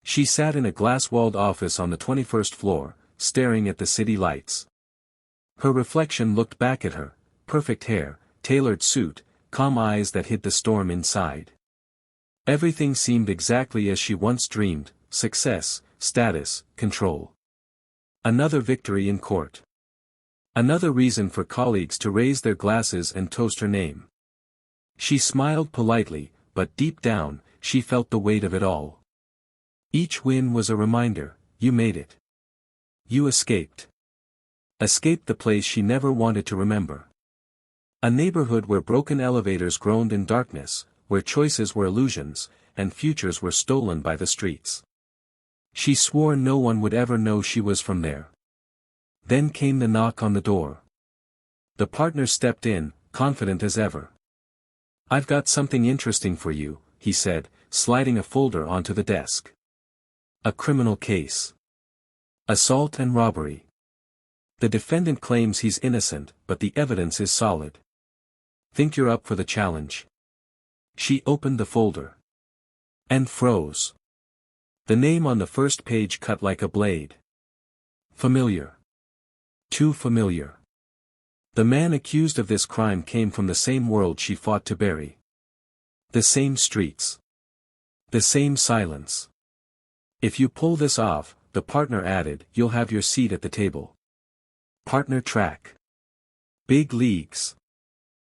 She sat in a glass-walled office on the 21st floor, staring at the city lights. Her reflection looked back at her, perfect hair, tailored suit, calm eyes that hid the storm inside. Everything seemed exactly as she once dreamed: success, status, control. Another victory in court. Another reason for colleagues to raise their glasses and toast her name. She smiled politely, but deep down, she felt the weight of it all. Each win was a reminder: you made it. You escaped. Escaped the place she never wanted to remember. A neighborhood where broken elevators groaned in darkness, where choices were illusions, and futures were stolen by the streets. She swore no one would ever know she was from there. Then came the knock on the door. The partner stepped in, confident as ever. "I've got something interesting for you," he said, sliding a folder onto the desk. "A criminal case. Assault and robbery. The defendant claims he's innocent, but the evidence is solid. Think you're up for the challenge?" She opened the folder. And froze. The name on the first page cut like a blade. Familiar. Too familiar. The man accused of this crime came from the same world she fought to bury. The same streets. The same silence. "If you pull this off," the partner added, "you'll have your seat at the table." Partner track. Big leagues.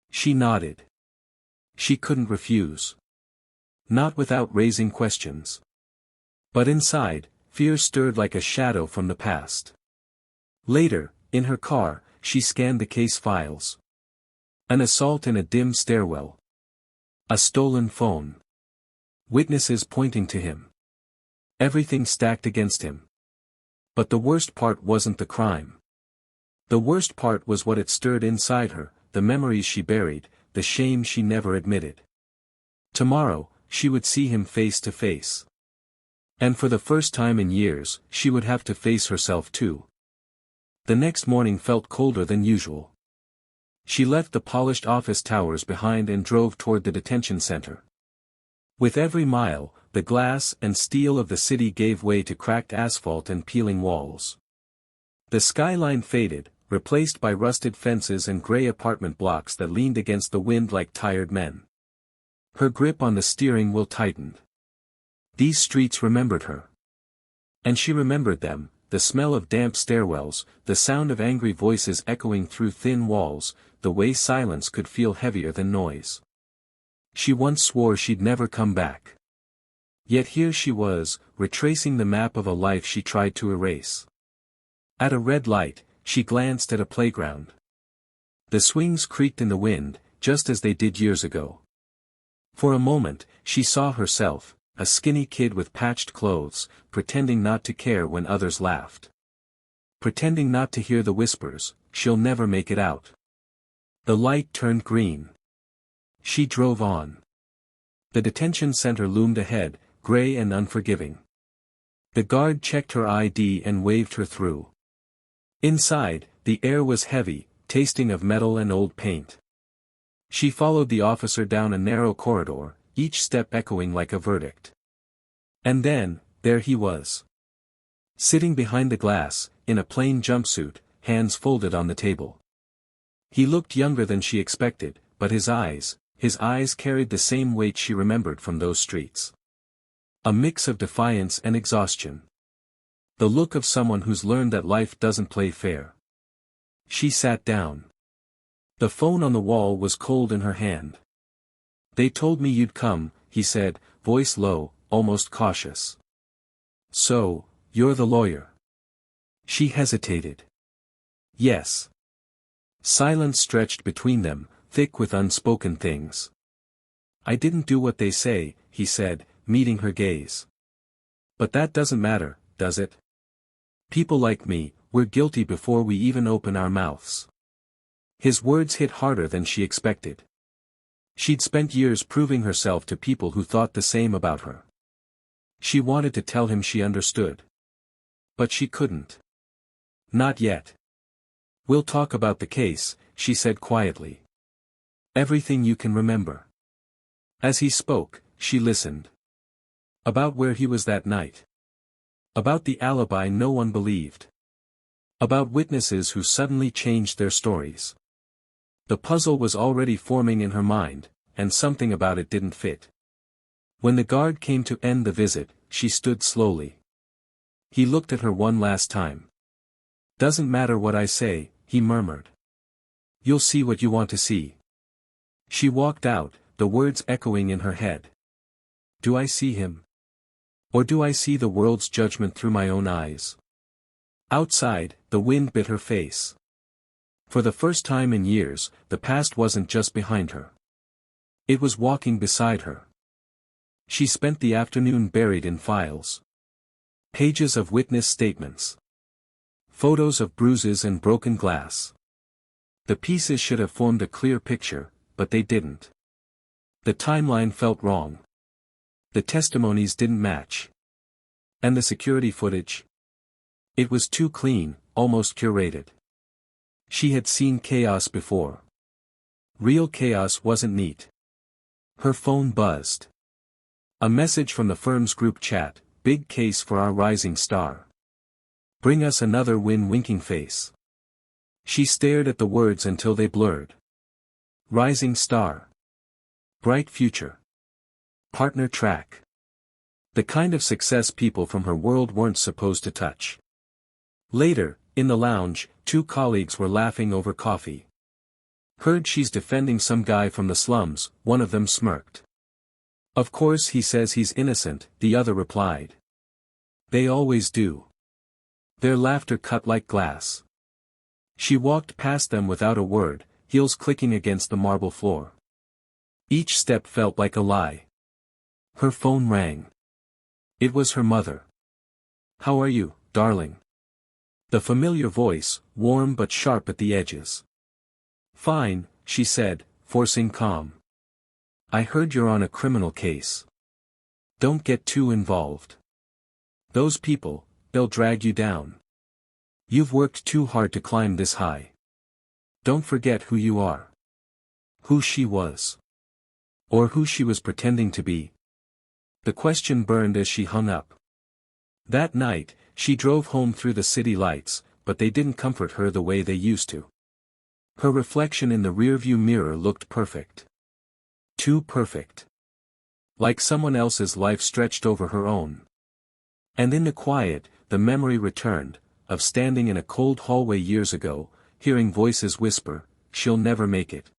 She nodded. She couldn't refuse. Not without raising questions. But inside, fear stirred like a shadow from the past. Later, in her car, she scanned the case files. An assault in a dim stairwell. A stolen phone. Witnesses pointing to him. Everything stacked against him. But the worst part wasn't the crime. The worst part was what it stirred inside her, the memories she buried, the shame she never admitted. Tomorrow, she would see him face to face. And for the first time in years, she would have to face herself too. The next morning felt colder than usual. She left the polished office towers behind and drove toward the detention center. With every mile, the glass and steel of the city gave way to cracked asphalt and peeling walls. The skyline faded, replaced by rusted fences and gray apartment blocks that leaned against the wind like tired men. Her grip on the steering wheel tightened. These streets remembered her. And she remembered them: the smell of damp stairwells, the sound of angry voices echoing through thin walls, the way silence could feel heavier than noise. She once swore she'd never come back. Yet here she was, retracing the map of a life she tried to erase. At a red light, she glanced at a playground. The swings creaked in the wind, just as they did years ago. For a moment, she saw herself, a skinny kid with patched clothes, pretending not to care when others laughed. Pretending not to hear the whispers: "She'll never make it out." The light turned green. She drove on. The detention center loomed ahead, gray and unforgiving. The guard checked her ID and waved her through. Inside, the air was heavy, tasting of metal and old paint. She followed the officer down a narrow corridor, each step echoing like a verdict. And then, there he was. Sitting behind the glass, in a plain jumpsuit, hands folded on the table. He looked younger than she expected, but his eyes carried the same weight she remembered from those streets. A mix of defiance and exhaustion. The look of someone who's learned that life doesn't play fair. She sat down. The phone on the wall was cold in her hand. "They told me you'd come," he said, voice low, almost cautious. "So, you're the lawyer?" She hesitated. "Yes." Silence stretched between them, thick with unspoken things. "I didn't do what they say," he said, meeting her gaze. "But that doesn't matter, does it? People like me, we're guilty before we even open our mouths." His words hit harder than she expected. She'd spent years proving herself to people who thought the same about her. She wanted to tell him she understood. But she couldn't. Not yet. "We'll talk about the case," she said quietly. "Everything you can remember." As he spoke, she listened. About where he was that night. About the alibi no one believed. About witnesses who suddenly changed their stories. The puzzle was already forming in her mind, and something about it didn't fit. When the guard came to end the visit, she stood slowly. He looked at her one last time. "Doesn't matter what I say," he murmured. "You'll see what you want to see." She walked out, the words echoing in her head. Do I see him? Or do I see the world's judgment through my own eyes? Outside, the wind bit her face. For the first time in years, the past wasn't just behind her. It was walking beside her. She spent the afternoon buried in files. Pages of witness statements. Photos of bruises and broken glass. The pieces should have formed a clear picture, but they didn't. The timeline felt wrong. The testimonies didn't match. And the security footage? It was too clean, almost curated. She had seen chaos before. Real chaos wasn't neat. Her phone buzzed. A message from the firm's group chat: "Big case for our rising star. Bring us another win." Winking face. She stared at the words until they blurred. Rising star. Bright future. Partner track. The kind of success people from her world weren't supposed to touch. Later, in the lounge, two colleagues were laughing over coffee. "Heard she's defending some guy from the slums," one of them smirked. "Of course he says he's innocent," the other replied. "They always do." Their laughter cut like glass. She walked past them without a word, heels clicking against the marble floor. Each step felt like a lie. Her phone rang. It was her mother. "How are you, darling?" The familiar voice, warm but sharp at the edges. "Fine," she said, forcing calm. "I heard you're on a criminal case. Don't get too involved. Those people, they'll drag you down. You've worked too hard to climb this high. Don't forget who you are." Who she was. Or who she was pretending to be. The question burned as she hung up. That night, she drove home through the city lights, but they didn't comfort her the way they used to. Her reflection in the rearview mirror looked perfect. Too perfect. Like someone else's life stretched over her own. And in the quiet, the memory returned, of standing in a cold hallway years ago, hearing voices whisper, "She'll never make it."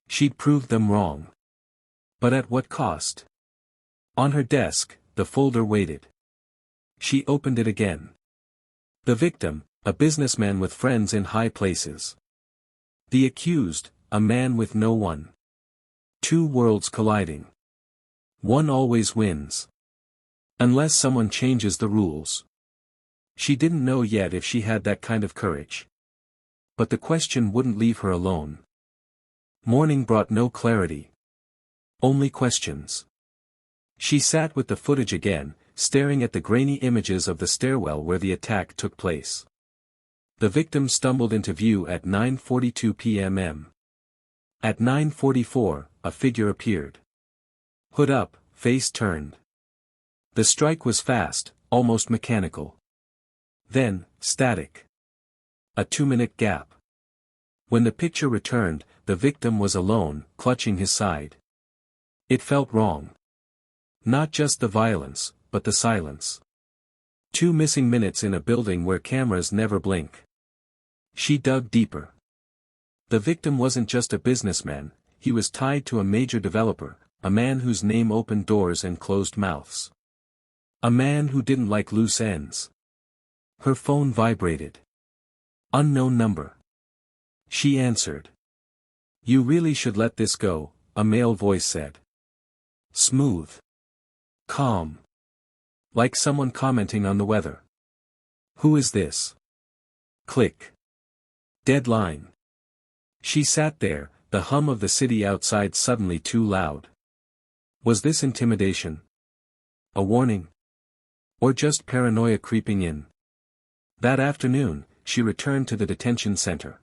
She'd proved them wrong. But at what cost? On her desk, the folder waited. She opened it again. The victim, a businessman with friends in high places. The accused, a man with no one. Two worlds colliding. One always wins. Unless someone changes the rules. She didn't know yet if she had that kind of courage. But the question wouldn't leave her alone. Morning brought no clarity. Only questions. She sat with the footage again, staring at the grainy images of the stairwell where the attack took place. The victim stumbled into view at 9:42 p.m. At 9:44, a figure appeared. Hood up, face turned. The strike was fast, almost mechanical. Then, static. A 2-minute gap. When the picture returned, the victim was alone, clutching his side. It felt wrong. Not just the violence, but the silence. 2 missing minutes in a building where cameras never blink. She dug deeper. The victim wasn't just a businessman, he was tied to a major developer, a man whose name opened doors and closed mouths. A man who didn't like loose ends. Her phone vibrated. Unknown number. She answered. "You really should let this go," a male voice said. Smooth. Calm. Like someone commenting on the weather. "Who is this?" Click. Deadline. She sat there, the hum of the city outside suddenly too loud. Was this intimidation? A warning? Or just paranoia creeping in? That afternoon, she returned to the detention center.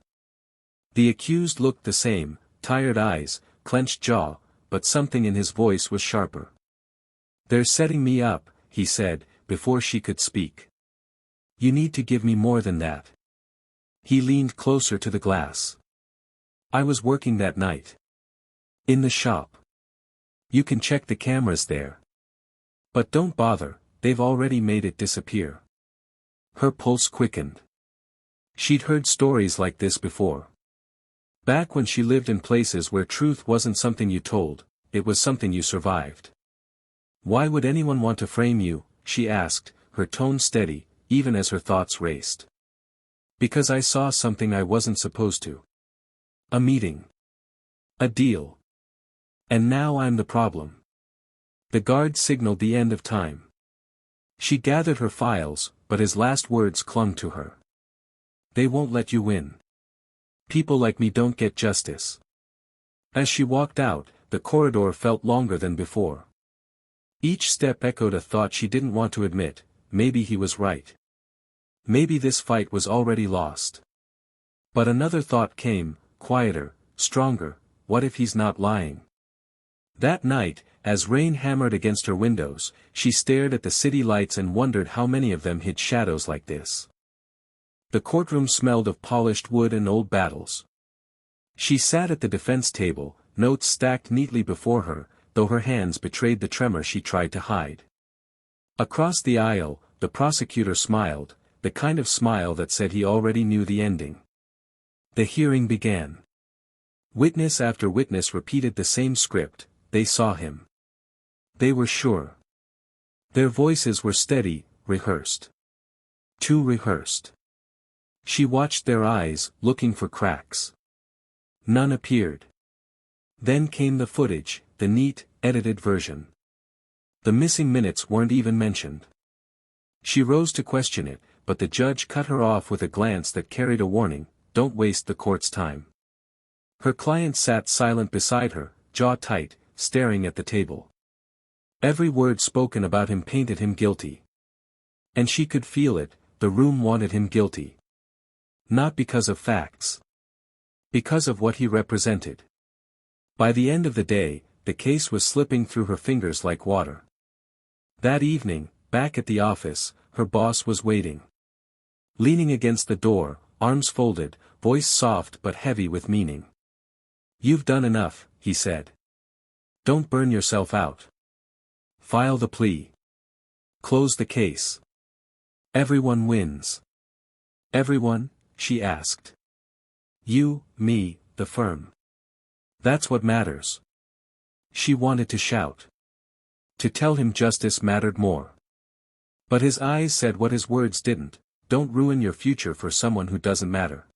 The accused looked the same, tired eyes, clenched jaw, but something in his voice was sharper. "They're setting me up," he said, before she could speak. You need to give me more than that. He leaned closer to the glass. I was working that night. In the shop. You can check the cameras there. But don't bother, they've already made it disappear. Her pulse quickened. She'd heard stories like this before. Back when she lived in places where truth wasn't something you told, it was something you survived. Why would anyone want to frame you, she asked, her tone steady, even as her thoughts raced. Because I saw something I wasn't supposed to. A meeting. A deal. And now I'm the problem. The guard signaled the end of time. She gathered her files, but his last words clung to her. They won't let you win. People like me don't get justice. As she walked out, the corridor felt longer than before. Each step echoed a thought she didn't want to admit, maybe he was right. Maybe this fight was already lost. But another thought came, quieter, stronger, what if he's not lying? That night, as rain hammered against her windows, she stared at the city lights and wondered how many of them hid shadows like this. The courtroom smelled of polished wood and old battles. She sat at the defense table, notes stacked neatly before her, though her hands betrayed the tremor she tried to hide. Across the aisle, the prosecutor smiled, the kind of smile that said he already knew the ending. The hearing began. Witness after witness repeated the same script, they saw him. They were sure. Their voices were steady, rehearsed. Too rehearsed. She watched their eyes, looking for cracks. None appeared. Then came the footage, the neat, edited version. The missing minutes weren't even mentioned. She rose to question it, but the judge cut her off with a glance that carried a warning, don't waste the court's time. Her client sat silent beside her, jaw tight, staring at the table. Every word spoken about him painted him guilty. And she could feel it, the room wanted him guilty. Not because of facts. Because of what he represented. By the end of the day, the case was slipping through her fingers like water. That evening, back at the office, her boss was waiting. Leaning against the door, arms folded, voice soft but heavy with meaning. You've done enough, he said. Don't burn yourself out. File the plea. Close the case. Everyone wins. Everyone? She asked. You, me, the firm. That's what matters. She wanted to shout. To tell him justice mattered more. But his eyes said what his words didn't, don't ruin your future for someone who doesn't matter.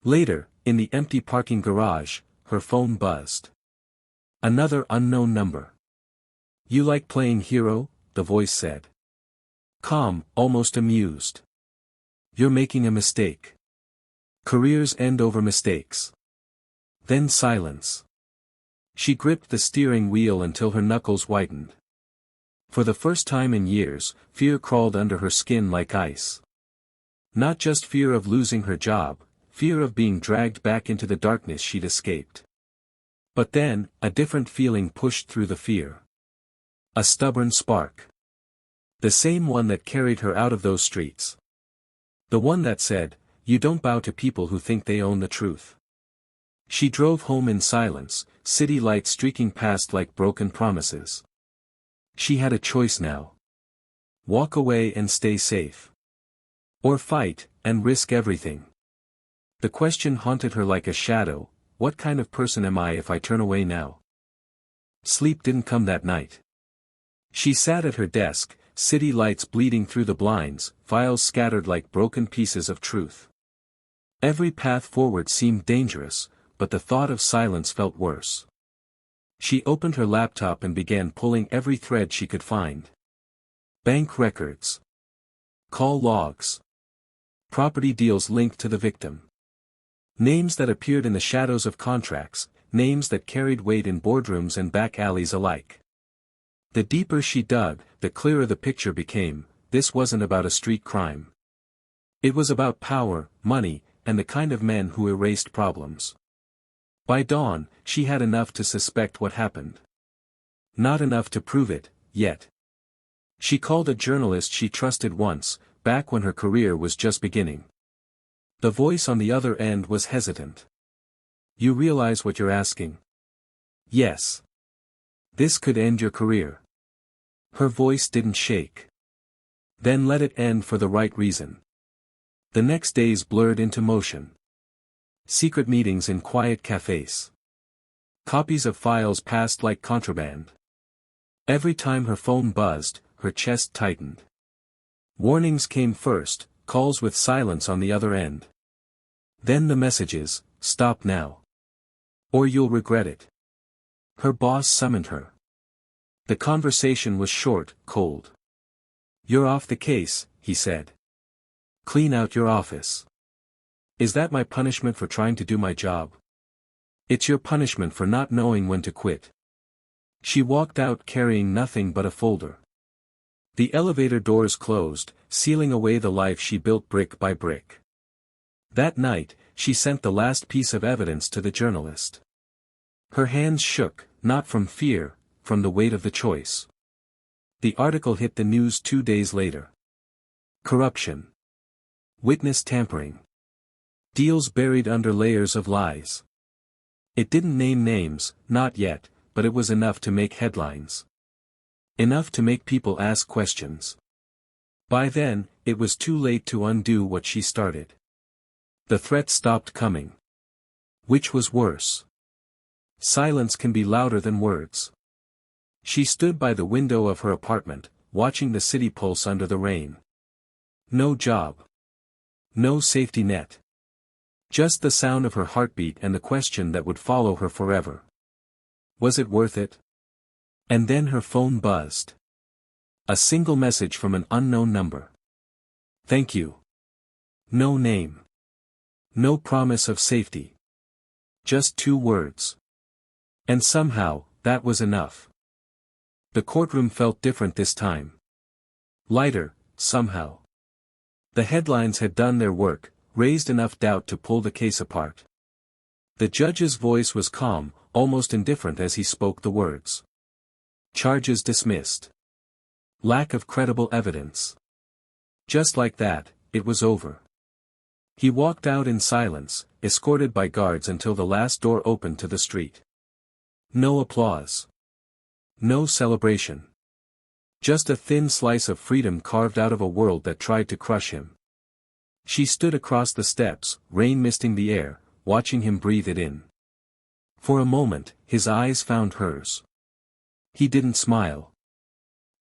Later, in the empty parking garage, her phone buzzed. Another unknown number. You like playing hero? The voice said. Calm, almost amused. You're making a mistake. Careers end over mistakes. Then silence. She gripped the steering wheel until her knuckles whitened. For the first time in years, fear crawled under her skin like ice. Not just fear of losing her job, fear of being dragged back into the darkness she'd escaped. But then, a different feeling pushed through the fear. A stubborn spark. The same one that carried her out of those streets. The one that said, you don't bow to people who think they own the truth. She drove home in silence, city lights streaking past like broken promises. She had a choice now. Walk away and stay safe. Or fight, and risk everything. The question haunted her like a shadow, what kind of person am I if I turn away now? Sleep didn't come that night. She sat at her desk, city lights bleeding through the blinds, files scattered like broken pieces of truth. Every path forward seemed dangerous, but the thought of silence felt worse. She opened her laptop and began pulling every thread she could find. Bank records. Call logs. Property deals linked to the victim. Names that appeared in the shadows of contracts, names that carried weight in boardrooms and back alleys alike. The deeper she dug, the clearer the picture became, this wasn't about a street crime. It was about power, money, and the kind of men who erased problems. By dawn, she had enough to suspect what happened. Not enough to prove it, yet. She called a journalist she trusted once, back when her career was just beginning. The voice on the other end was hesitant. "You realize what you're asking?" "Yes. This could end your career." Her voice didn't shake. "Then let it end for the right reason." The next days blurred into motion. Secret meetings in quiet cafes. Copies of files passed like contraband. Every time her phone buzzed, her chest tightened. Warnings came first, calls with silence on the other end. Then the messages, "Stop now. Or you'll regret it." Her boss summoned her. The conversation was short, cold. "You're off the case," he said. "Clean out your office." "Is that my punishment for trying to do my job?" "It's your punishment for not knowing when to quit." She walked out carrying nothing but a folder. The elevator doors closed, sealing away the life she built brick by brick. That night, she sent the last piece of evidence to the journalist. Her hands shook, not from fear, from the weight of the choice. The article hit the news 2 days later. Corruption. Witness tampering. Deals buried under layers of lies. It didn't name names, not yet, but it was enough to make headlines. Enough to make people ask questions. By then, it was too late to undo what she started. The threat stopped coming. Which was worse? Silence can be louder than words. She stood by the window of her apartment, watching the city pulse under the rain. No job. No safety net. Just the sound of her heartbeat and the question that would follow her forever. Was it worth it? And then her phone buzzed. A single message from an unknown number. "Thank you." No name. No promise of safety. Just 2 words. And somehow, that was enough. The courtroom felt different this time. Lighter, somehow. The headlines had done their work, raised enough doubt to pull the case apart. The judge's voice was calm, almost indifferent as he spoke the words. Charges dismissed. Lack of credible evidence. Just like that, it was over. He walked out in silence, escorted by guards until the last door opened to the street. No applause. No celebration. Just a thin slice of freedom carved out of a world that tried to crush him. She stood across the steps, rain misting the air, watching him breathe it in. For a moment, his eyes found hers. He didn't smile.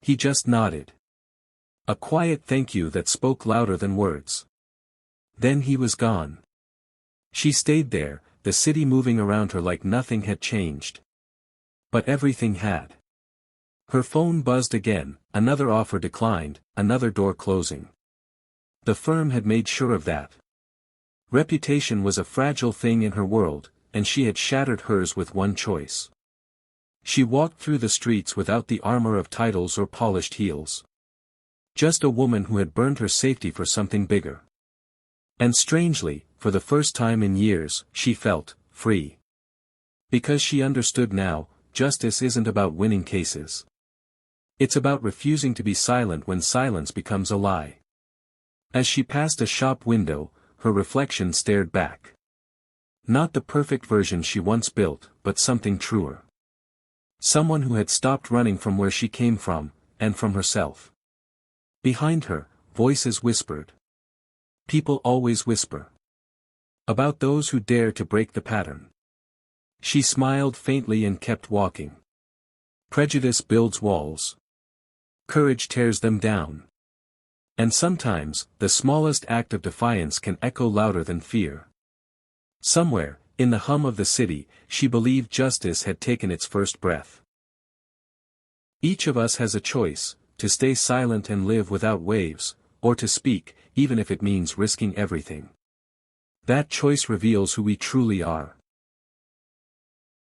He just nodded. A quiet thank you that spoke louder than words. Then he was gone. She stayed there, the city moving around her like nothing had changed. But everything had. Her phone buzzed again, another offer declined, another door closing. The firm had made sure of that. Reputation was a fragile thing in her world, and she had shattered hers with one choice. She walked through the streets without the armor of titles or polished heels. Just a woman who had burned her safety for something bigger. And strangely, for the first time in years, she felt free. Because she understood now, justice isn't about winning cases. It's about refusing to be silent when silence becomes a lie. As she passed a shop window, her reflection stared back. Not the perfect version she once built, but something truer. Someone who had stopped running from where she came from, and from herself. Behind her, voices whispered. People always whisper. About those who dare to break the pattern. She smiled faintly and kept walking. Prejudice builds walls. Courage tears them down. And sometimes, the smallest act of defiance can echo louder than fear. Somewhere, in the hum of the city, she believed justice had taken its first breath. Each of us has a choice, to stay silent and live without waves, or to speak, even if it means risking everything. That choice reveals who we truly are.